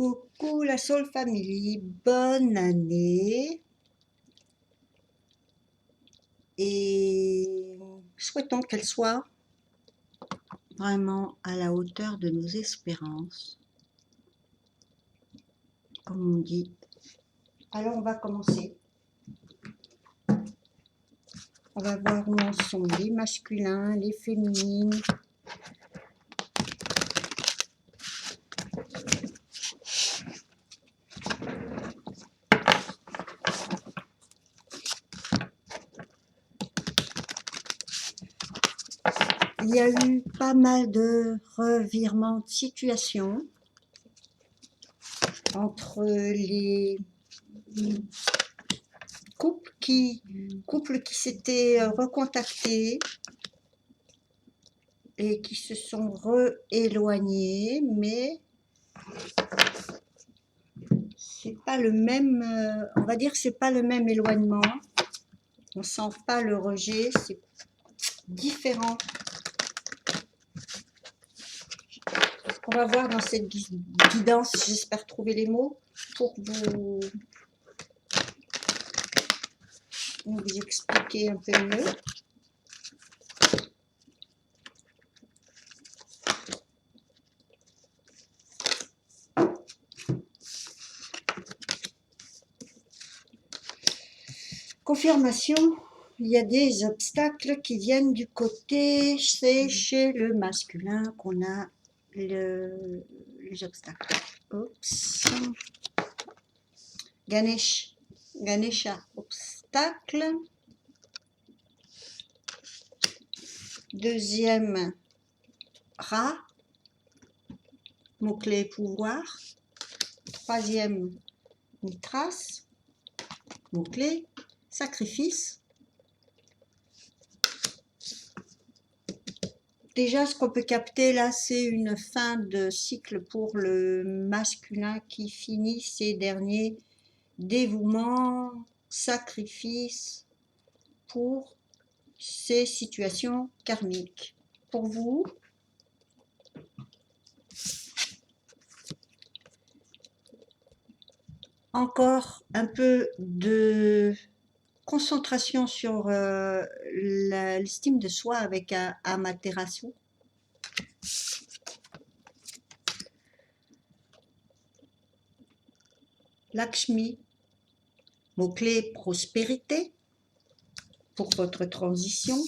Coucou la Soul Family, bonne année et souhaitons qu'elle soit vraiment à la hauteur de nos espérances, comme on dit. Alors on va commencer. On va voir où en sont les masculins, les féminines. Il y a eu pas mal de revirements de situation entre les couples qui s'étaient recontactés et qui se sont rééloignés, mais c'est pas le même, on va dire que c'est pas le même éloignement, on sent pas le rejet, c'est différent. On va voir dans cette guidance, j'espère trouver les mots pour vous expliquer un peu mieux. Confirmation, il y a des obstacles qui viennent du côté, c'est chez le masculin qu'on a les obstacles. Oups. Ganesha, obstacle. Deuxième, Ra, mot-clé pouvoir. Troisième, Mithras, mot-clé sacrifice. Déjà, ce qu'on peut capter là, c'est une fin de cycle pour le masculin qui finit ses derniers dévouements, sacrifices pour ces situations karmiques. Pour vous, encore un peu de concentration sur l'estime de soi avec Amaterasu. Lakshmi, mot-clé prospérité pour votre transition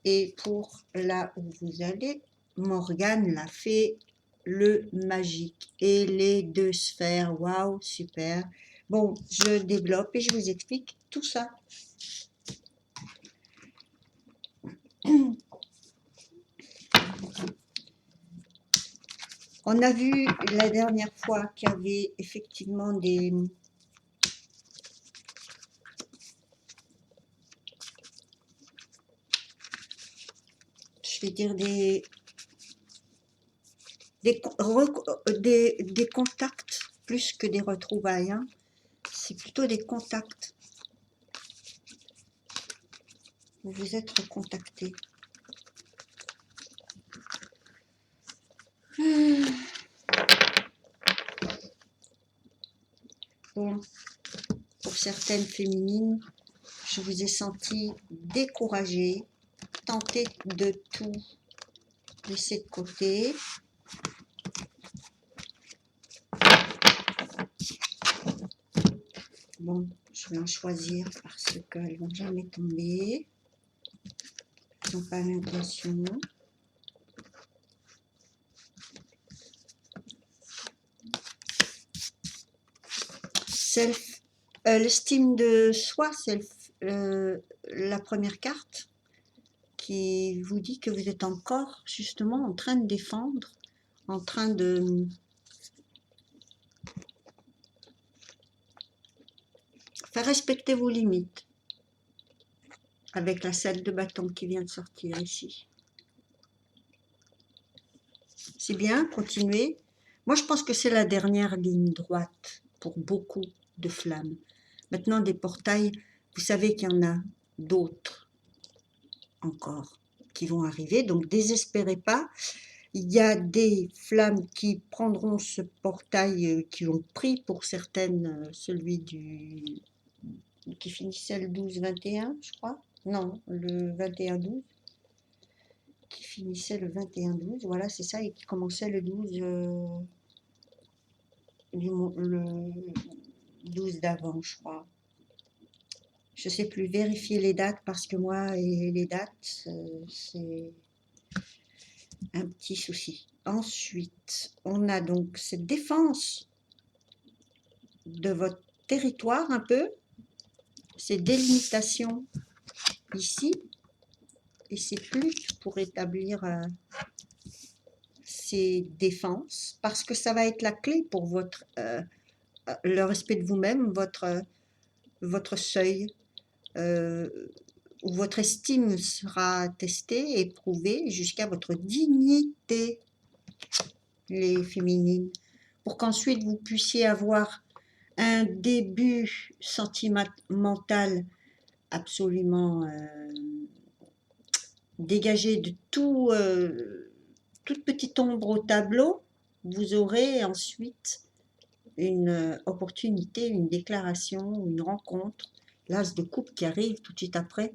et pour là où vous allez. Morgane, la fée, le magique et les deux sphères. Waouh, super. Bon, je développe et je vous explique tout ça. On a vu la dernière fois qu'il y avait effectivement des contacts plus que des retrouvailles, hein. C'est plutôt des contacts. Vous vous êtes recontactés. Bon, pour certaines féminines, je vous ai senti découragée, tenter de tout laisser de côté. Bon, je vais en choisir parce qu'elles vont jamais tomber. Elles n'ont pas l'intention. L'estime de soi, c'est la première carte qui vous dit que vous êtes encore justement en train de défendre, en train de faire respecter vos limites avec la 7 de bâton qui vient de sortir ici. C'est bien, continuez. Moi, je pense que c'est la dernière ligne droite pour beaucoup de flammes. Maintenant, des portails, vous savez qu'il y en a d'autres encore qui vont arriver, donc désespérez pas. Il y a des flammes qui prendront ce portail, qui ont pris pour certaines celui qui finissait le 12-21, je crois. Non, le 21-12. Qui finissait le 21-12, voilà, c'est ça, et qui commençait le 12, le 12 d'avant, je crois. Je sais plus, vérifier les dates parce que moi et les dates, c'est un petit souci. Ensuite, on a donc cette défense de votre territoire un peu, ces délimitations ici, et ces plus pour établir ces défenses, parce que ça va être la clé pour votre le respect de vous-même, votre seuil, où votre estime sera testée, éprouvée jusqu'à votre dignité, les féminines, pour qu'ensuite vous puissiez avoir un début sentimental absolument dégagé de toute petite ombre au tableau. Vous aurez ensuite une opportunité, une déclaration, une rencontre, l'as de coupe qui arrive tout de suite après,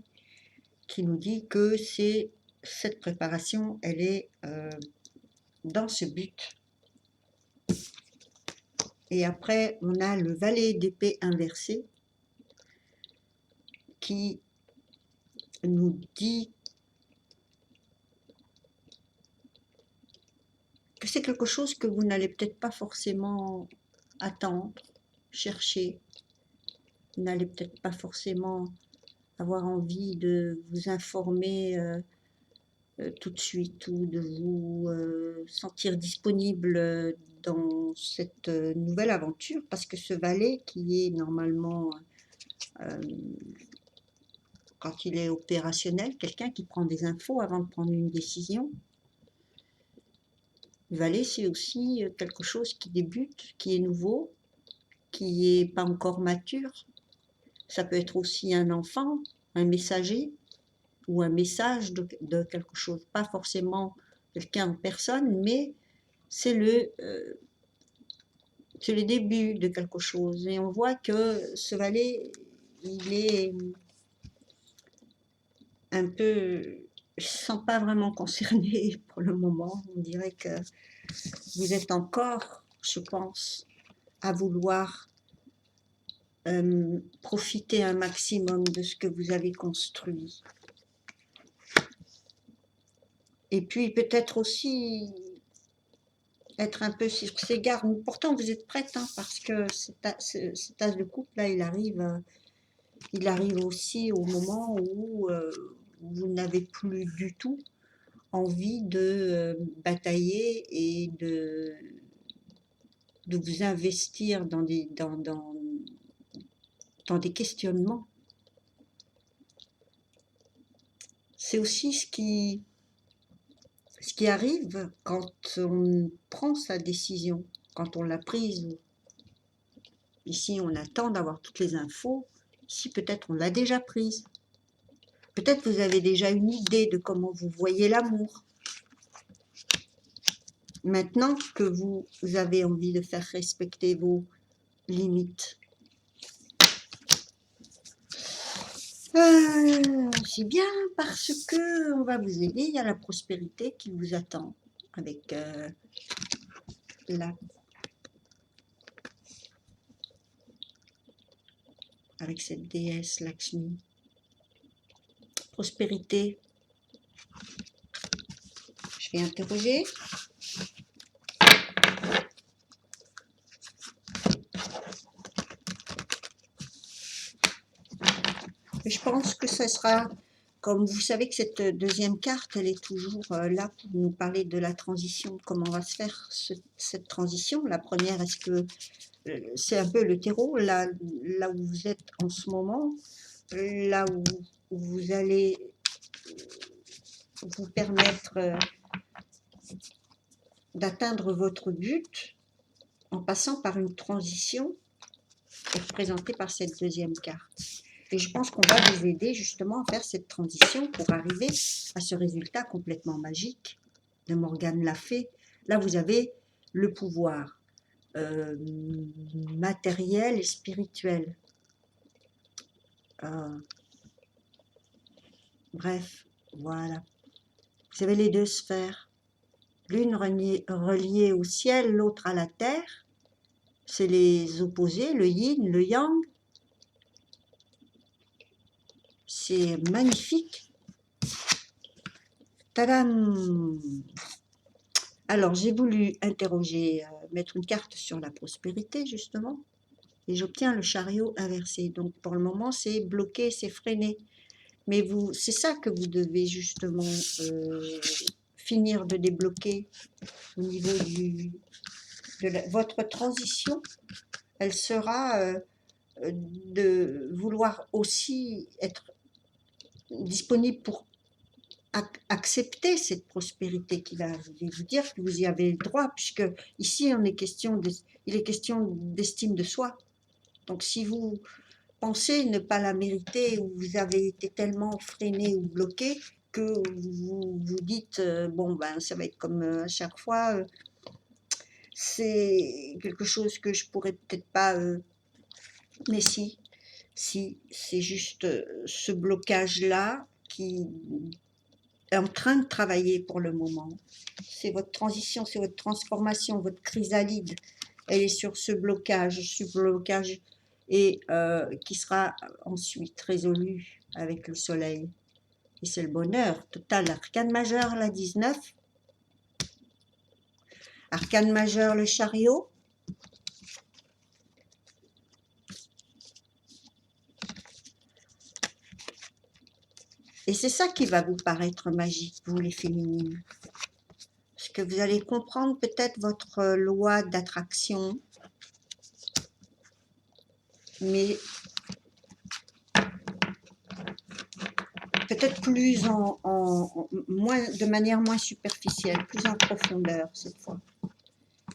qui nous dit que c'est cette préparation, elle est dans ce but. Et après, on a le valet d'épée inversé qui nous dit que c'est quelque chose que vous n'allez peut-être pas forcément attendre, chercher. Vous n'allez peut-être pas forcément avoir envie de vous informer tout de suite ou de vous sentir disponible dans cette nouvelle aventure, parce que ce valet qui est normalement, quand il est opérationnel, quelqu'un qui prend des infos avant de prendre une décision. Le valet, c'est aussi quelque chose qui débute, qui est nouveau, qui n'est pas encore mature. Ça peut être aussi un enfant, un messager, ou un message de quelque chose, pas forcément quelqu'un en personne, mais c'est le début de quelque chose. Et on voit que ce valet, il est un peu, je ne sens pas vraiment concerné pour le moment. On dirait que vous êtes encore, je pense, à vouloir profiter un maximum de ce que vous avez construit. Et puis peut-être aussi être un peu sur ses gardes. Pourtant, vous êtes prête, hein, parce que cet as de coupe, là, il arrive aussi au moment où vous n'avez plus du tout envie de batailler et de vous investir dans des questionnements. C'est aussi ce qui arrive quand on prend sa décision, quand on l'a prise. Ici, on attend d'avoir toutes les infos. Ici, peut-être on l'a déjà prise. Peut-être vous avez déjà une idée de comment vous voyez l'amour. Maintenant que vous avez envie de faire respecter vos limites. C'est bien parce que on va vous aider. Il y a la prospérité qui vous attend avec avec cette déesse Lakshmi. Prospérité. Je vais interroger. Je pense que ça sera, comme vous savez que cette deuxième carte, elle est toujours là pour nous parler de la transition, comment va se faire cette transition. La première, est-ce que c'est un peu le terreau, là où vous êtes en ce moment, là où vous allez vous permettre d'atteindre votre but en passant par une transition représentée par cette deuxième carte. Et je pense qu'on va vous aider justement à faire cette transition pour arriver à ce résultat complètement magique de Morgane l'a fait. Là, vous avez le pouvoir matériel et spirituel. Bref, voilà. Vous avez les deux sphères. L'une reliée au ciel, l'autre à la terre. C'est les opposés, le yin, le yang. C'est magnifique. Tadam! Alors, j'ai voulu interroger, mettre une carte sur la prospérité, justement, et j'obtiens le chariot inversé. Donc, pour le moment, c'est bloqué, c'est freiné. Mais vous, c'est ça que vous devez justement finir de débloquer au niveau de votre transition. Elle sera de vouloir aussi être disponible pour accepter cette prospérité qui va arriver, vous dire que vous y avez le droit, puisque ici il est question d'estime de soi. Donc si vous pensez ne pas la mériter, ou vous avez été tellement freiné ou bloqué que vous vous dites bon ben ça va être comme à chaque fois, c'est quelque chose que je pourrais peut-être pas, mais si c'est juste ce blocage là qui est en train de travailler pour le moment. C'est votre transition, c'est votre transformation, votre chrysalide. Elle est sur ce blocage et qui sera ensuite résolu avec le soleil. Et c'est le bonheur total. Arcane majeur, la 19. Arcane majeur, le chariot. Et c'est ça qui va vous paraître magique, vous les féminines. Parce que vous allez comprendre peut-être votre loi d'attraction, mais peut-être plus de manière moins superficielle, plus en profondeur cette fois.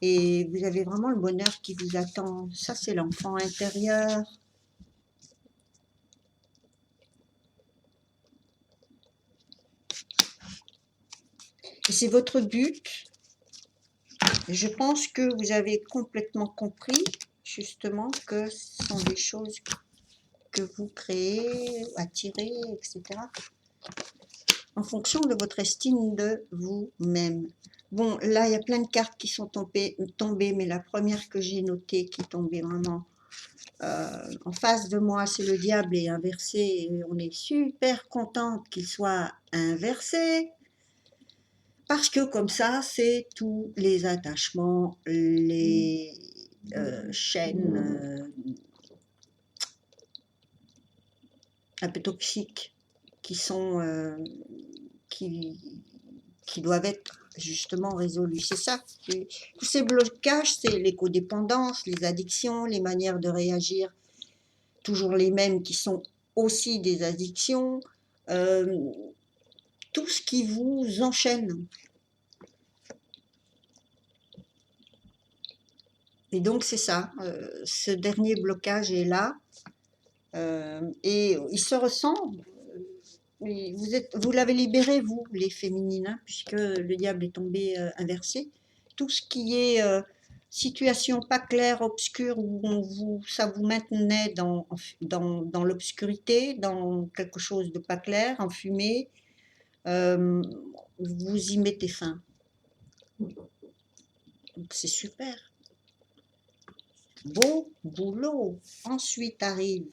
Et vous avez vraiment le bonheur qui vous attend. Ça, c'est l'enfant intérieur. Et c'est votre but. Je pense que vous avez complètement compris, justement, que ce sont des choses que vous créez, attirez, etc. en fonction de votre estime de vous-même. Bon, là, il y a plein de cartes qui sont tombées, mais la première que j'ai notée, qui est tombée vraiment en face de moi, c'est le diable est inversé. Et on est super contente qu'il soit inversé. Parce que comme ça, c'est tous les attachements, les chaînes un peu toxiques qui sont qui doivent être justement résolus. C'est ça. Tous ces blocages, c'est les codépendances, les addictions, les manières de réagir, toujours les mêmes qui sont aussi des addictions, tout ce qui vous enchaîne. Et donc c'est ça, ce dernier blocage est là, et il se ressent. Vous l'avez libéré, vous, les féminines, hein, puisque le diable est tombé inversé. Tout ce qui est situation pas claire, obscure, où ça vous maintenait dans l'obscurité, dans quelque chose de pas clair, enfumé, vous y mettez fin. Donc c'est super. Beau boulot. Ensuite arrive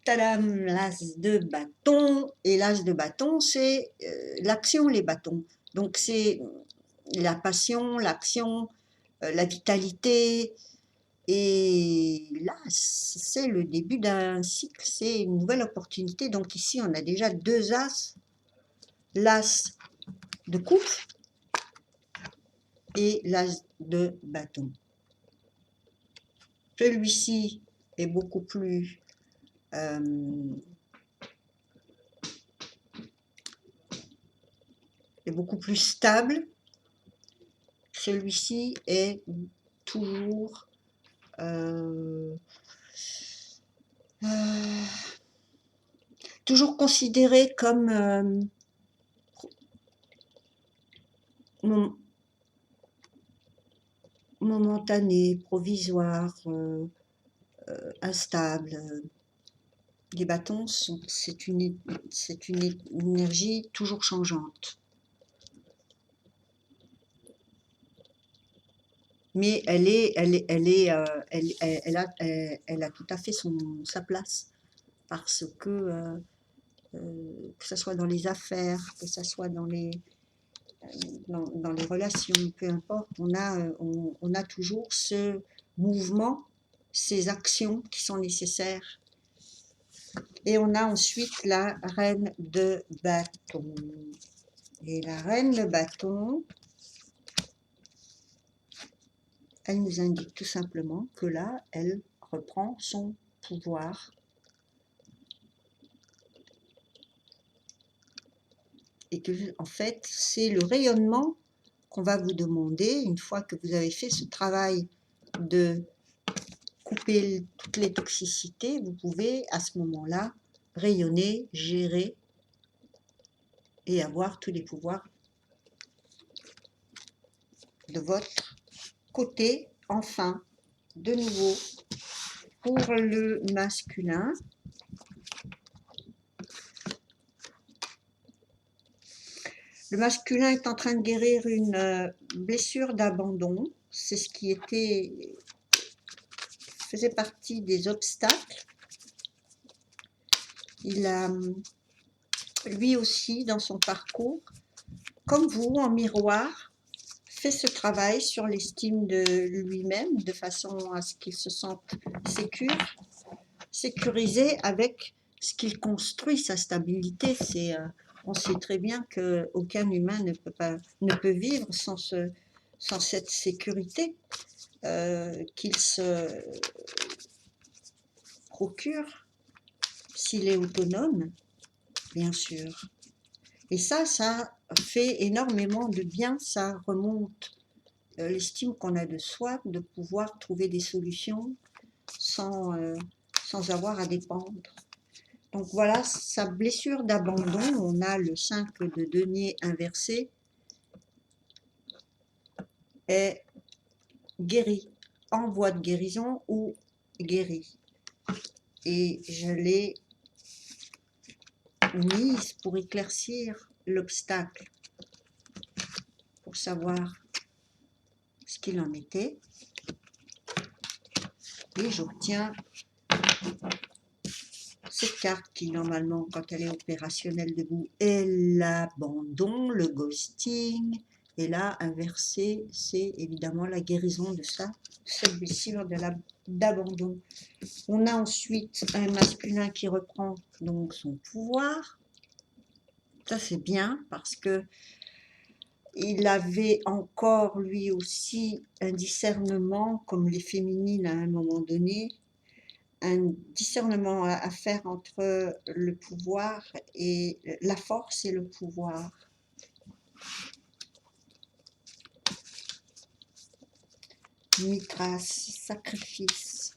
tadam, l'as de bâton. Et l'as de bâton, c'est l'action, les bâtons. Donc c'est la passion, l'action, la vitalité. Et là, c'est le début d'un cycle, c'est une nouvelle opportunité. Donc ici, on a déjà deux as. L'as de coupe et l'as de bâton. Celui-ci est beaucoup plus stable. Celui-ci est toujours toujours considéré comme momentané, provisoire, instable. Les bâtons, c'est une énergie toujours changeante. Mais elle a tout à fait sa place. Parce que ce soit dans les affaires, que ce soit dans les relations, peu importe, on a toujours ce mouvement, ces actions qui sont nécessaires. Et on a ensuite la reine de bâton. Et la reine de bâton, elle nous indique tout simplement que là, elle reprend son pouvoir. Et que, en fait, c'est le rayonnement qu'on va vous demander, une fois que vous avez fait ce travail de couper toutes les toxicités, vous pouvez à ce moment-là rayonner, gérer et avoir tous les pouvoirs de votre côté. Enfin, de nouveau, pour le masculin, le masculin est en train de guérir une blessure d'abandon. C'est ce qui faisait partie des obstacles. Il a, lui aussi, dans son parcours, comme vous, en miroir, fait ce travail sur l'estime de lui-même, de façon à ce qu'il se sente sécurisé avec ce qu'il construit, sa stabilité. On sait très bien qu'aucun humain ne peut vivre sans cette sécurité qu'il se procure s'il est autonome, bien sûr. Et ça fait énormément de bien, ça remonte l'estime qu'on a de soi, de pouvoir trouver des solutions sans avoir à dépendre. Donc voilà, sa blessure d'abandon, on a le 5 de denier inversé, est guérie, en voie de guérison ou guérie. Et je l'ai mise pour éclaircir l'obstacle, pour savoir ce qu'il en était. Et j'obtiens cette carte qui, normalement, quand elle est opérationnelle debout, est l'abandon, le ghosting. Et là, inversé, c'est évidemment la guérison de cette blessure d'abandon. On a ensuite un masculin qui reprend donc son pouvoir. Ça, c'est bien parce que il avait encore lui aussi un discernement, comme les féminines à un moment donné, un discernement à faire entre le pouvoir et la force et le pouvoir. Mithras, sacrifice.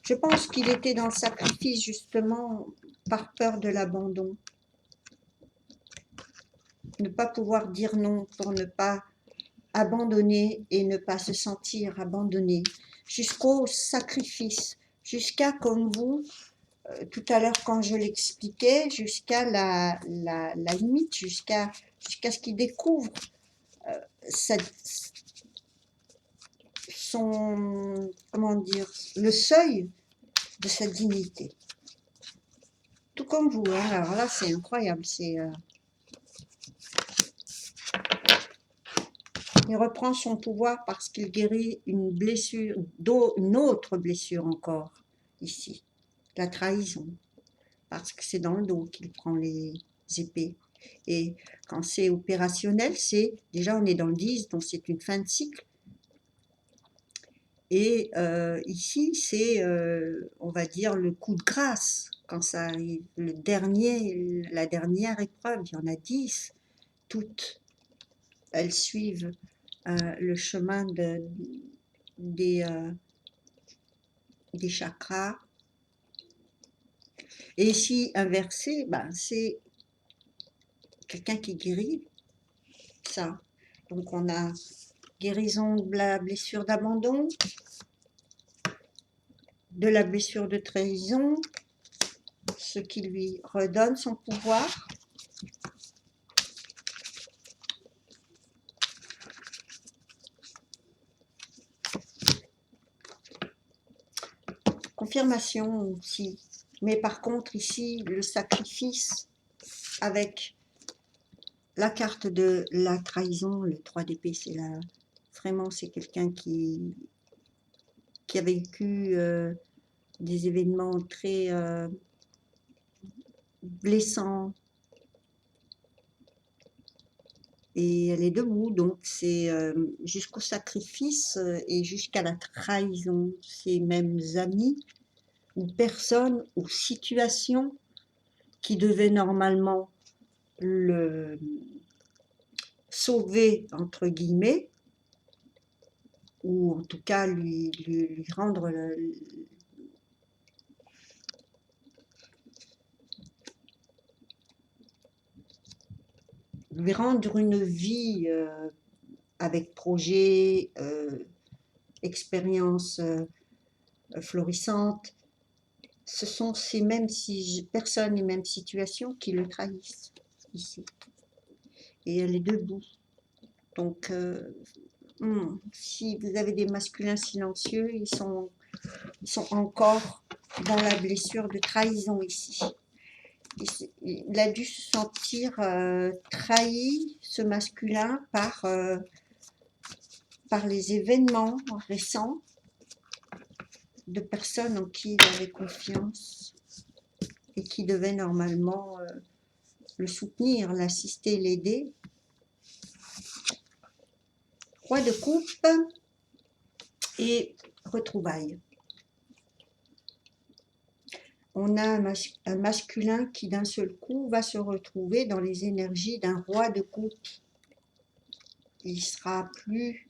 Je pense qu'il était dans le sacrifice justement par peur de l'abandon. Ne pas pouvoir dire non pour ne pas abandonner et ne pas se sentir abandonné. Jusqu'au sacrifice, jusqu'à, comme vous, tout à l'heure quand je l'expliquais, jusqu'à la limite, jusqu'à ce qu'il découvre comment dire, le seuil de sa dignité. Tout comme vous, hein. Alors là c'est incroyable, il reprend son pouvoir parce qu'il guérit une blessure, une autre blessure encore, ici, la trahison, parce que c'est dans le dos qu'il prend les épées. Et quand c'est opérationnel, déjà on est dans le 10, donc c'est une fin de cycle. Et ici, c'est, on va dire, le coup de grâce, quand ça arrive. La dernière épreuve, il y en a 10, toutes, elles suivent le chemin des chakras. Et ici, inversé, c'est quelqu'un qui guérit ça. Donc on a guérison de la blessure d'abandon, de la blessure de trahison, ce qui lui redonne son pouvoir. Confirmation aussi. Mais par contre ici, le sacrifice avec la carte de la trahison, le 3 d'épée, c'est là, vraiment c'est quelqu'un qui a vécu des événements très blessants. Et elle est debout, donc c'est jusqu'au sacrifice et jusqu'à la trahison. Ses mêmes amis ou personnes ou situations qui devaient normalement le sauver, entre guillemets, ou en tout cas lui rendre une vie avec projet, expérience florissante. Ce sont ces mêmes personnes et mêmes situations qui le trahissent ici. Et elle est debout. Donc, si vous avez des masculins silencieux, ils sont encore dans la blessure de trahison ici. Il a dû se sentir trahi, ce masculin, par les événements récents de personnes en qui il avait confiance et qui devaient normalement le soutenir, l'assister, l'aider. Roi de coupe et retrouvailles. On a un masculin qui d'un seul coup va se retrouver dans les énergies d'un roi de coupe. Il sera plus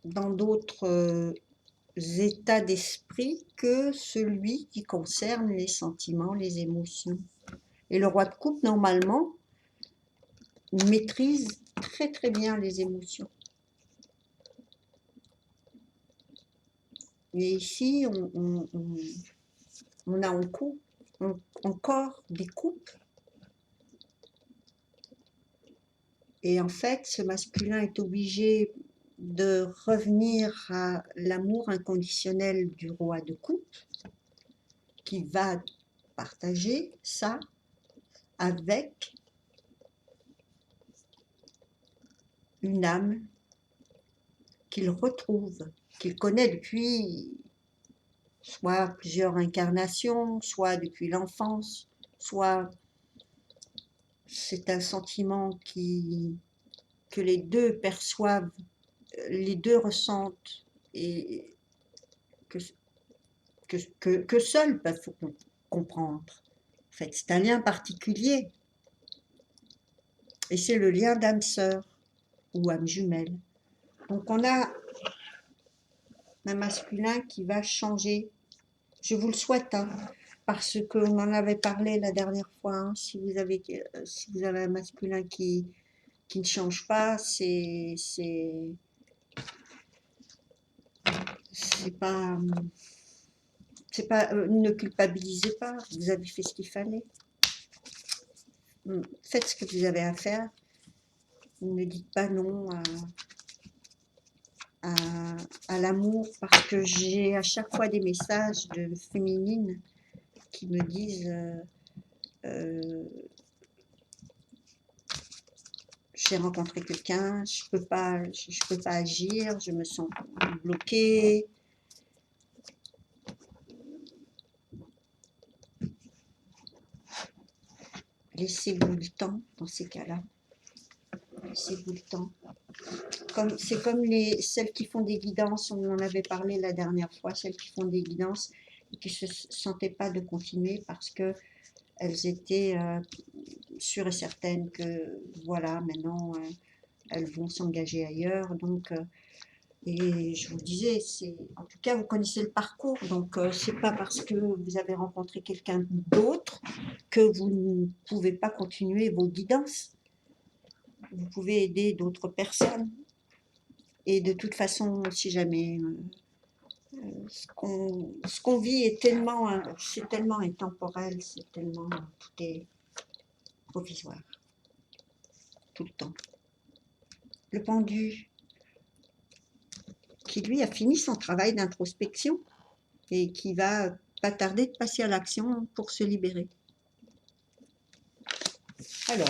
dans d'autres états d'esprit que celui qui concerne les sentiments, les émotions. Et le roi de coupe, normalement, maîtrise très très bien les émotions. Et ici, on a encore des coupes. Et en fait, ce masculin est obligé de revenir à l'amour inconditionnel du roi de coupe, qui va partager ça avec une âme qu'il retrouve, qu'il connaît depuis soit plusieurs incarnations, soit depuis l'enfance, soit c'est un sentiment que les deux perçoivent, les deux ressentent et que seuls peuvent comprendre. En fait, c'est un lien particulier et c'est le lien d'âme sœur ou âme jumelle. Donc on a un masculin qui va changer. Je vous le souhaite, hein, parce qu'on en avait parlé la dernière fois. Hein, si vous avez un masculin qui ne change pas, c'est pas, ne culpabilisez pas. Vous avez fait ce qu'il fallait. Faites ce que vous avez à faire. Ne dites pas non à l'amour, parce que j'ai à chaque fois des messages de féminines qui me disent j'ai rencontré quelqu'un, je peux pas agir, je me sens bloquée. Laissez-vous le temps dans ces cas-là. Laissez-vous le temps. C'est comme celles qui font des guidances, on en avait parlé la dernière fois, celles qui font des guidances et qui ne se sentaient pas de continuer parce que elles étaient sûres et certaines que voilà, maintenant elles vont s'engager ailleurs. Donc Et je vous disais, en tout cas, vous connaissez le parcours, donc c'est pas parce que vous avez rencontré quelqu'un d'autre que vous ne pouvez pas continuer vos guidances. Vous pouvez aider d'autres personnes. Et de toute façon, si jamais ce qu'on vit est tellement, c'est tellement intemporel, c'est tellement, tout est provisoire, tout le temps. Le pendu, qui lui a fini son travail d'introspection et qui va pas tarder de passer à l'action pour se libérer. Alors,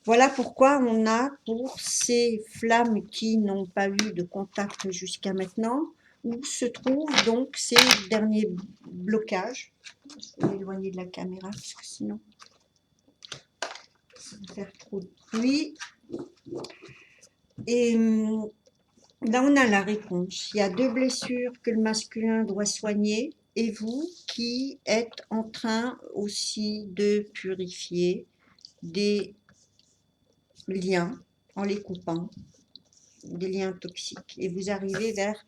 voilà pourquoi on a, pour ces flammes qui n'ont pas eu de contact jusqu'à maintenant, où se trouvent donc ces derniers blocages. Je vais m'éloigner de la caméra parce que sinon ça va faire trop de bruit. Et là, on a la réponse. Il y a 2 blessures que le masculin doit soigner et vous qui êtes en train aussi de purifier des liens en les coupant, des liens toxiques. Et vous arrivez vers...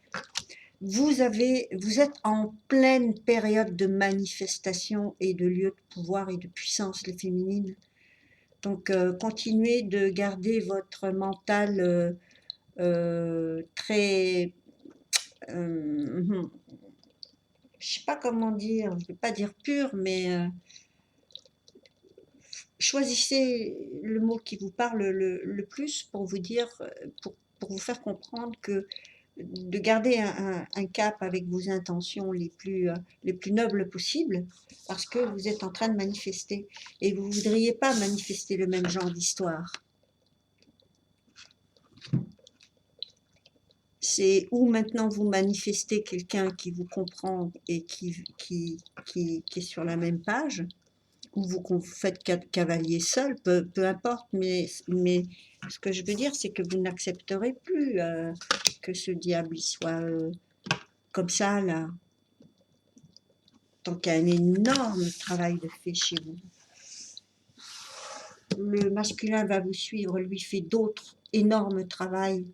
Vous êtes en pleine période de manifestation et de lieu de pouvoir et de puissance, les féminines. Donc, continuez de garder votre mental très... je sais pas comment dire, je vais pas dire pur, mais choisissez le mot qui vous parle le plus pour vous dire, pour vous faire comprendre que de garder un cap avec vos intentions les plus nobles possibles, parce que vous êtes en train de manifester et vous ne voudriez pas manifester le même genre d'histoire. C'est où maintenant vous manifestez quelqu'un qui vous comprend et qui est sur la même page, ou vous faites cavalier seul, peu importe, mais ce que je veux dire, c'est que vous n'accepterez plus que ce diable soit comme ça, là. Donc, il y a un énorme travail de fait chez vous. Le masculin va vous suivre, lui fait d'autres énormes travail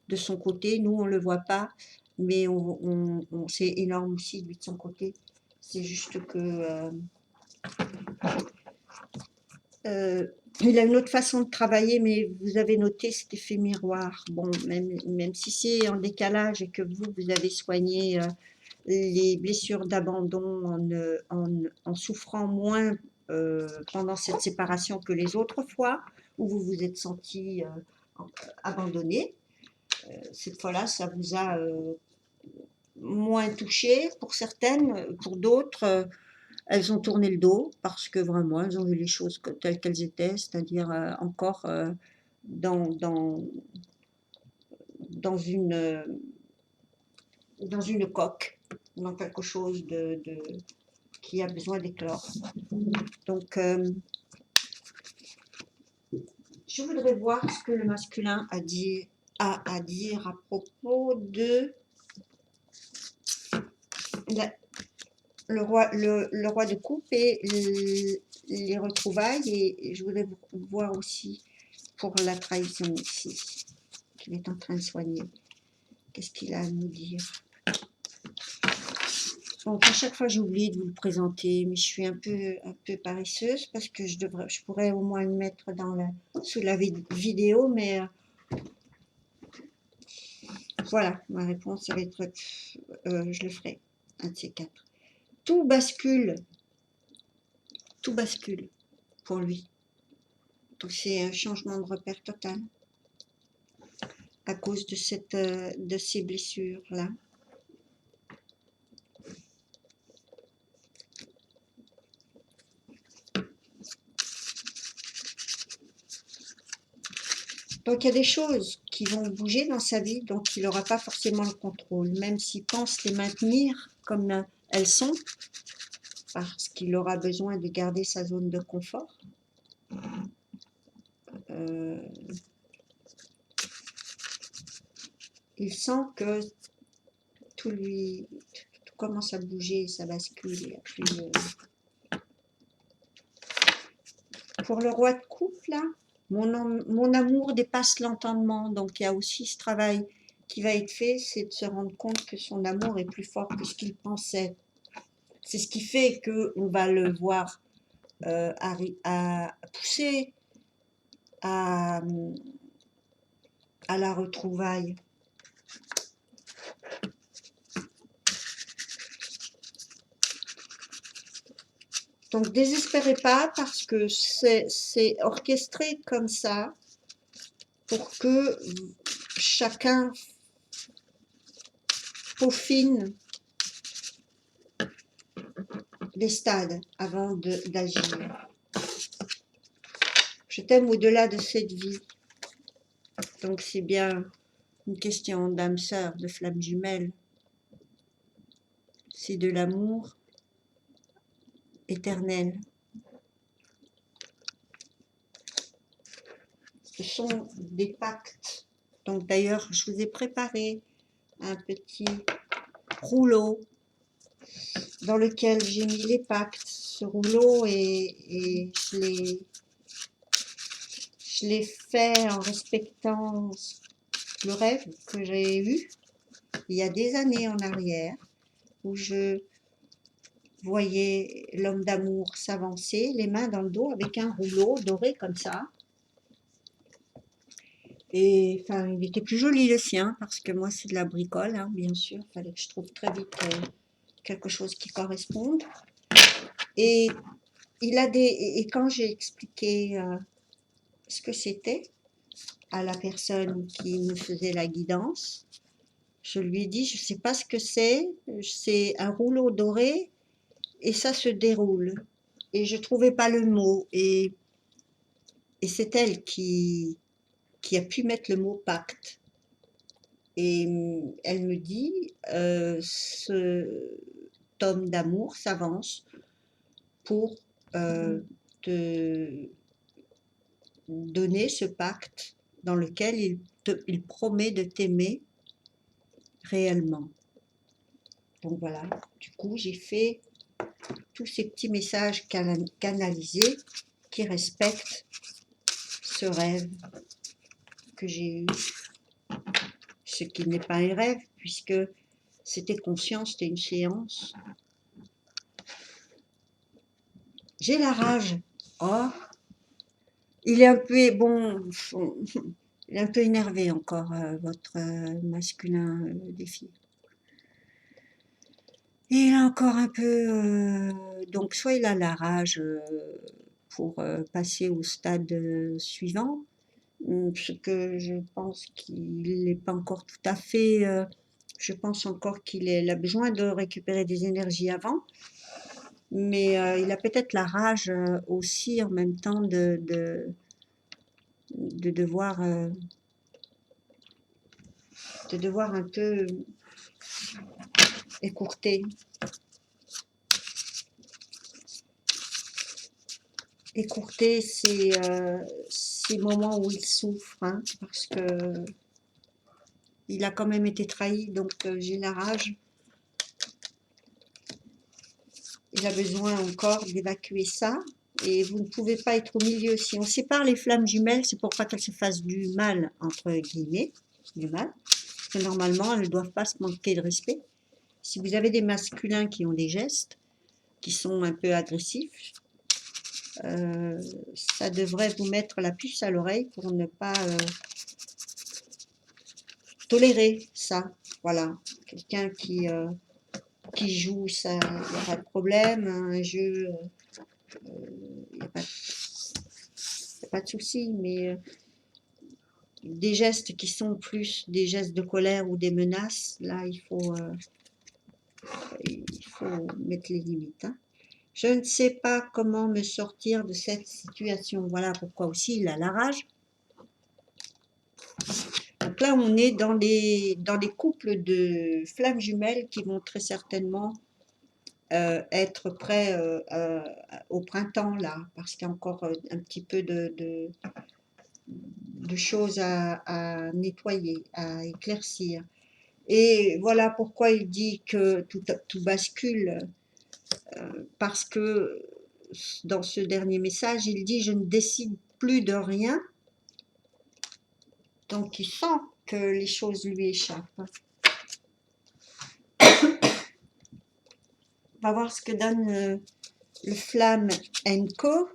de son côté. Nous, on ne le voit pas, mais c'est énorme aussi, lui, de son côté. C'est juste que... il a une autre façon de travailler, mais vous avez noté cet effet miroir. Bon, même si c'est en décalage et que vous avez soigné les blessures d'abandon en souffrant moins pendant cette séparation que les autres fois, où vous vous êtes senti abandonné. Cette fois-là, ça vous a moins touché pour certaines, pour d'autres... elles ont tourné le dos parce que vraiment, elles ont vu les choses telles qu'elles étaient, c'est-à-dire encore dans, dans, dans, une, dans une coque, dans quelque chose qui a besoin d'éclore. Donc, je voudrais voir ce que le masculin a à dire à propos de le roi de coupe et les retrouvailles, et je voudrais voir aussi pour la trahison ici, qu'il est en train de soigner. Qu'est-ce qu'il a à nous dire? Donc à chaque fois j'oublie de vous le présenter, mais je suis un peu paresseuse parce que je pourrais au moins le mettre sous la vidéo, mais voilà, ma réponse ça va être, je le ferai, un de ces 4. Tout bascule pour lui. Donc c'est un changement de repère total à cause de ces blessures-là. Donc il y a des choses qui vont bouger dans sa vie dont il n'aura pas forcément le contrôle, même s'il pense les maintenir comme elles sont, parce qu'il aura besoin de garder sa zone de confort. Il sent que tout commence à bouger, ça bascule. Pour le roi de coupe, là, Mon amour dépasse l'entendement, donc il y a aussi ce travail qui va être fait, c'est de se rendre compte que son amour est plus fort que ce qu'il pensait. C'est ce qui fait qu'on va le voir à pousser à, à la retrouvaille. Donc désespérez pas parce que c'est orchestré comme ça pour que chacun peaufine les stades avant d'agir. Je t'aime au-delà de cette vie. Donc c'est bien une question d'âme sœur, de flamme jumelle. C'est de l'amour éternel. Ce sont des pactes. Donc d'ailleurs, je vous ai préparé un petit rouleau dans lequel j'ai mis les pactes. Ce rouleau et je l'ai fait en respectant le rêve que j'ai eu il y a des années en arrière, où je voyais l'homme d'amour s'avancer, les mains dans le dos, avec un rouleau doré comme ça. Et enfin, il était plus joli le sien, parce que moi c'est de la bricole, hein, bien sûr. Il fallait que je trouve très vite quelque chose qui corresponde. Et et quand j'ai expliqué ce que c'était à la personne qui me faisait la guidance, je lui ai dit, je ne sais pas ce que c'est un rouleau doré et ça se déroule. Et je ne trouvais pas le mot. Et c'est elle qui a pu mettre le mot pacte. Et elle me dit, ce tome d'amour s'avance pour te donner ce pacte dans lequel il promet de t'aimer réellement. Donc voilà, du coup j'ai fait tous ces petits messages canalisés qui respectent ce rêve que j'ai eu, ce qui n'est pas un rêve puisque c'était conscient, c'était une séance. J'ai la rage. Oh, il est un peu, bon, il est un peu énervé encore, votre masculin défi. Il est encore un peu, donc soit il a la rage pour passer au stade suivant, ce que je pense qu'il n'est pas encore tout à fait, je pense encore qu'il a besoin de récupérer des énergies avant, mais il a peut-être la rage aussi en même temps de devoir un peu écourter ces moments où il souffre, hein, parce que il a quand même été trahi, donc j'ai la rage. Il a besoin encore d'évacuer ça, et vous ne pouvez pas être au milieu. Si on sépare les flammes jumelles, c'est pour pas qu'elles se fassent du mal, entre guillemets, du mal, parce que normalement, elles ne doivent pas se manquer de respect. Si vous avez des masculins qui ont des gestes, qui sont un peu agressifs, ça devrait vous mettre la puce à l'oreille pour ne pas tolérer ça. Voilà, quelqu'un qui joue, ça, il n'y a pas de problème. Un jeu, il n'y a pas de souci, mais des gestes qui sont plus des gestes de colère ou des menaces, là, il faut mettre les limites. Hein. Je ne sais pas comment me sortir de cette situation. Voilà pourquoi aussi il a la rage. Donc là, on est dans les couples de flammes jumelles qui vont très certainement être prêts au printemps, là, parce qu'il y a encore un petit peu de choses à nettoyer, à éclaircir. Et voilà pourquoi il dit que tout bascule, parce que dans ce dernier message, il dit « Je ne décide plus de rien, Donc, il sent que les choses lui échappent. On va voir ce que donne le Flamme Co.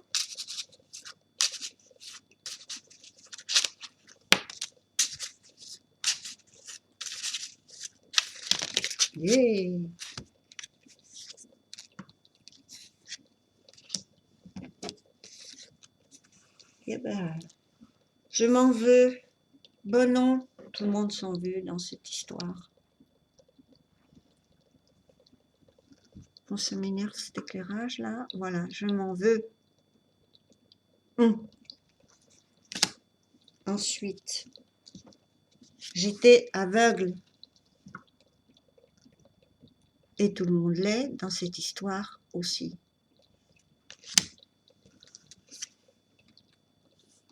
Yeah. Eh ben, je m'en veux. Bon non, tout le monde s'en veut dans cette histoire. Bon, ça m'énerve cet éclairage là. Voilà, je m'en veux. Ensuite, j'étais aveugle. Et tout le monde l'est dans cette histoire aussi.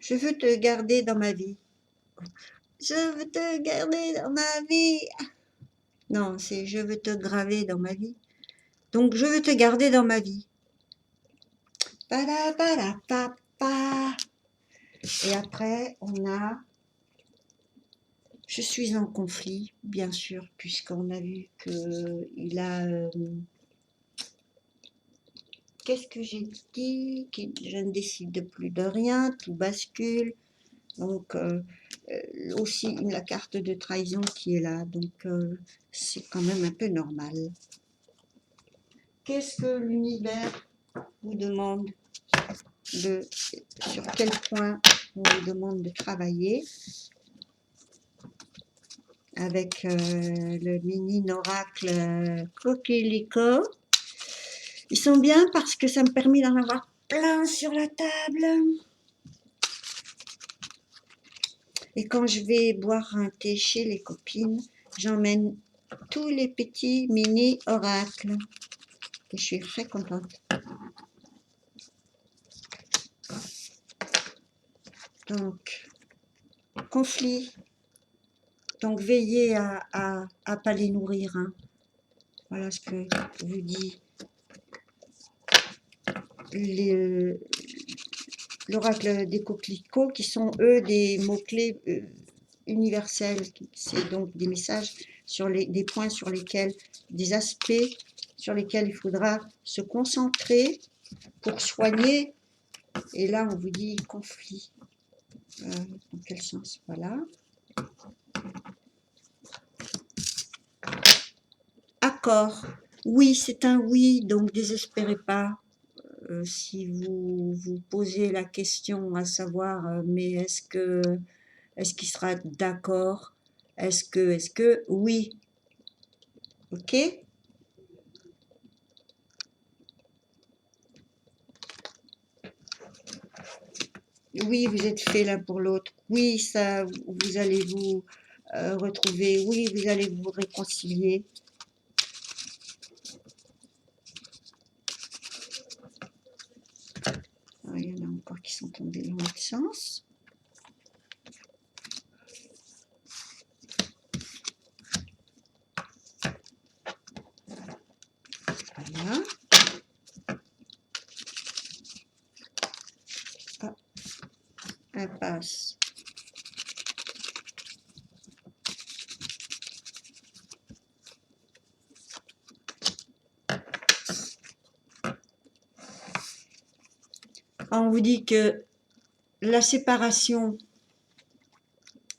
Je veux te garder dans ma vie. Je veux te garder dans ma vie. Non, c'est je veux te graver dans ma vie. Donc, je veux te garder dans ma vie. Et après, on a je suis en conflit, bien sûr, puisqu'on a vu qu'il a... Qu'est-ce que j'ai dit? Je ne décide plus de rien, tout bascule. Donc, aussi la carte de trahison qui est là. Donc, c'est quand même un peu normal. Qu'est-ce que l'univers vous demande sur quel point on vous demande de travailler avec le mini oracle Coquelicot. Ils sont bien parce que ça me permet d'en avoir plein sur la table. Et quand je vais boire un thé chez les copines, j'emmène tous les petits mini oracles. Et je suis très contente. Donc, conflit. Donc, veillez à pas les nourrir. Hein. Voilà ce que vous dit l'oracle des coquelicots, qui sont, eux, des mots-clés universels. C'est donc des messages, des points sur lesquels, des aspects sur lesquels il faudra se concentrer pour soigner. Et là, on vous dit conflit. Dans quel sens? Voilà. Accord. Oui, c'est un oui, donc désespérez pas. Si vous vous posez la question à savoir, mais est-ce qu'il sera d'accord? Est-ce que, oui. Ok? Oui, vous êtes fait l'un pour l'autre. Oui, ça, vous allez vous retrouver. Oui, vous allez vous réconcilier. Alors, il y en a encore qui sont tombés dans l'autre sens. Voilà. Ah, impasse. On vous dit que la séparation,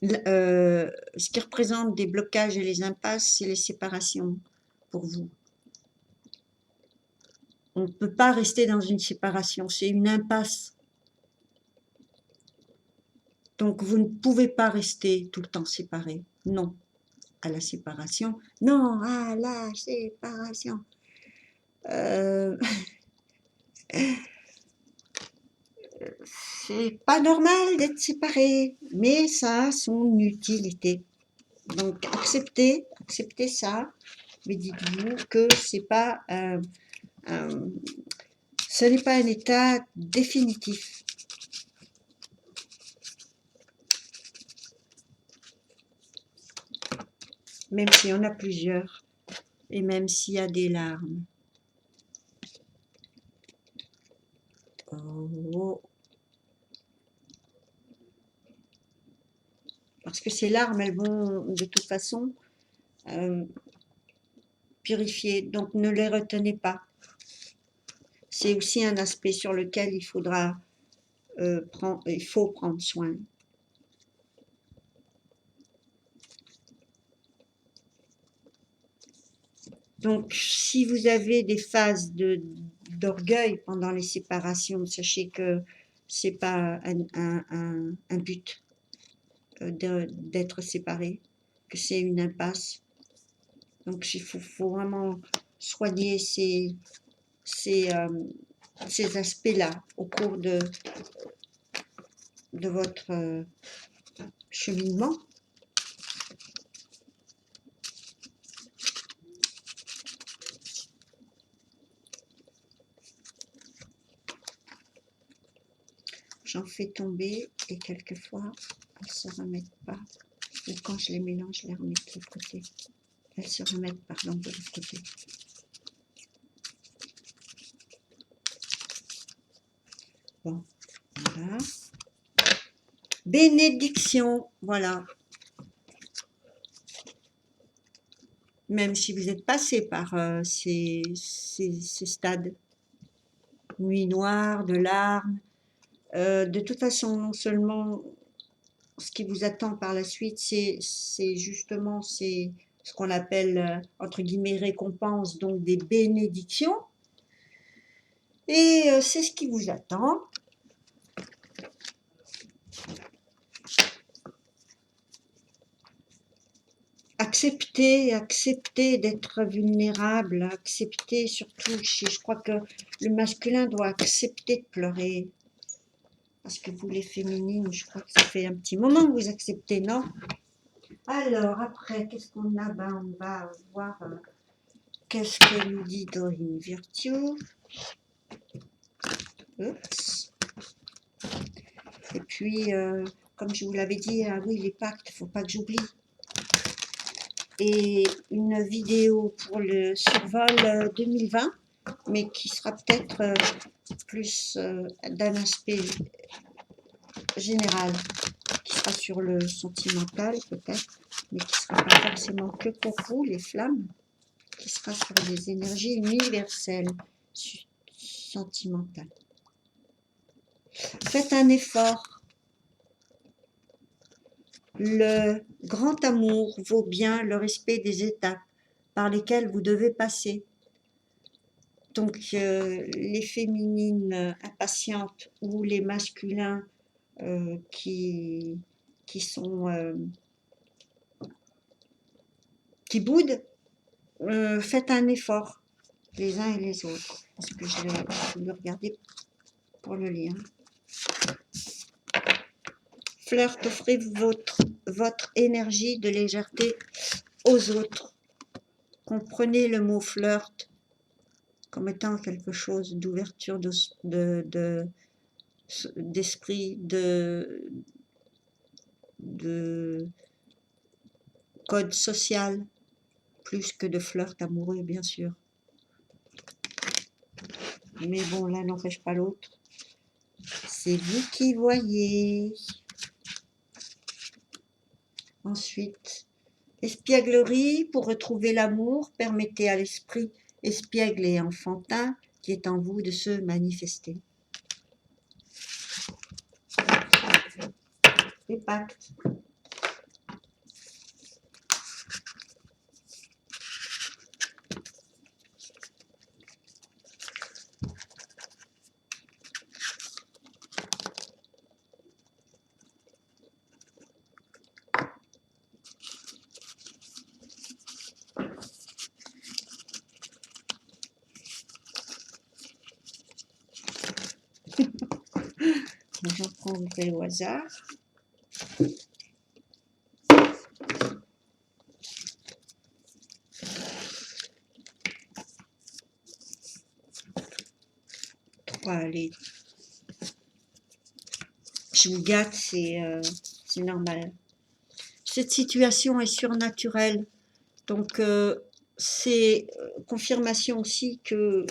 ce qui représente des blocages et les impasses, c'est les séparations pour vous. On ne peut pas rester dans une séparation, c'est une impasse. Donc vous ne pouvez pas rester tout le temps séparés. Non à la séparation. Non à la séparation. C'est pas normal d'être séparé, mais ça a son utilité. Donc acceptez ça, mais dites-vous que c'est pas ce n'est pas un état définitif. Même s'il y en a plusieurs, et même s'il y a des larmes. Oh. parce que ces larmes, elles vont de toute façon purifier, donc ne les retenez pas. C'est aussi un aspect sur lequel il faut prendre soin. Donc, si vous avez des phases d'orgueil pendant les séparations, sachez que c'est pas un but d'être séparé, que c'est une impasse. Donc, il faut vraiment soigner ces aspects-là au cours de votre cheminement. J'en fais tomber et quelquefois elles ne se remettent pas. Ou quand je les mélange, je les remets de l'autre côté. Elles se remettent, pardon, de l'autre côté. Bon, voilà. Bénédiction, voilà. Même si vous êtes passé par ces stades. Nuit noire, de larmes. De toute façon, non seulement ce qui vous attend par la suite, c'est justement ce qu'on appelle, entre guillemets, récompense, donc des bénédictions. Et c'est ce qui vous attend. Accepter d'être vulnérable, accepter surtout, je crois que le masculin doit accepter de pleurer. Parce que vous, les féminines, je crois que ça fait un petit moment que vous acceptez, non? Alors, après, qu'est-ce qu'on a? Ben, on va voir qu'est-ce que nous dit Dorine Virtue. Oups. Et puis, comme je vous l'avais dit, ah oui, les pactes, il ne faut pas que j'oublie. Et une vidéo pour le survol 2020, mais qui sera peut-être plus d'un aspect général, qui sera sur le sentimental peut-être, mais qui ne sera pas forcément que pour vous, les flammes, qui sera sur les énergies universelles sentimentales. Faites un effort. Le grand amour vaut bien le respect des étapes par lesquelles vous devez passer. Donc, les féminines impatientes ou les masculins qui boudent, faites un effort, les uns et les autres, parce que je vais regarder pour le lien. Flirt, offrez votre énergie de légèreté aux autres. Comprenez le mot flirt comme étant quelque chose d'ouverture d'esprit, de code social, plus que de flirt amoureux, bien sûr. Mais bon, l'un n'empêche pas l'autre. C'est vous qui voyez. Ensuite, espièglerie, pour retrouver l'amour, permettez à l'esprit espiègle et enfantin qui est en vous de se manifester. Les pactes. J'en prendrai au hasard. Allez. Je vous gâte, c'est normal. Cette situation est surnaturelle. Donc, c'est confirmation aussi que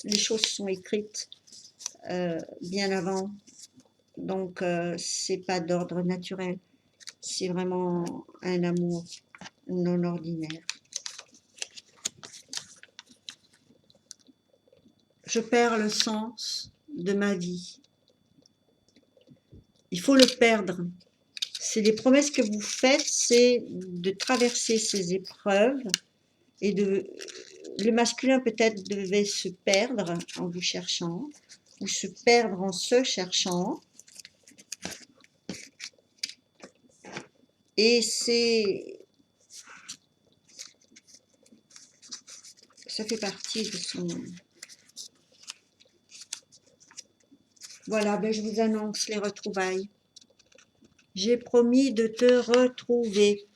les choses sont écrites bien avant. Donc, c'est pas d'ordre naturel. C'est vraiment un amour non ordinaire. Je perds le sens de ma vie. Il faut le perdre. C'est les promesses que vous faites, c'est de traverser ces épreuves et le masculin peut-être devait se perdre en vous cherchant ou se perdre en se cherchant. Et ça fait partie de son... Voilà, ben je vous annonce les retrouvailles. J'ai promis de te retrouver.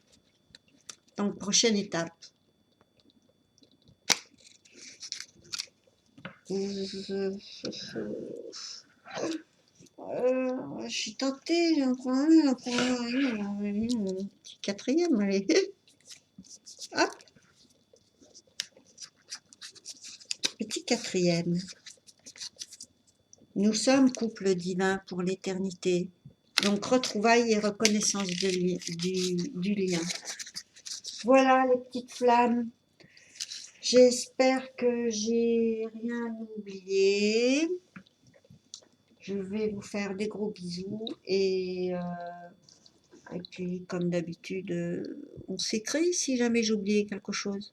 Donc, prochaine étape. Je suis tentée, j'en prends un petit quatrième, allez. Hop. Petit quatrième. Nous sommes couple divin pour l'éternité. Donc, retrouvailles et reconnaissance du lien. Voilà les petites flammes. J'espère que j'ai rien oublié. Je vais vous faire des gros bisous et puis comme d'habitude, on s'écrit si jamais j'ai oublié quelque chose.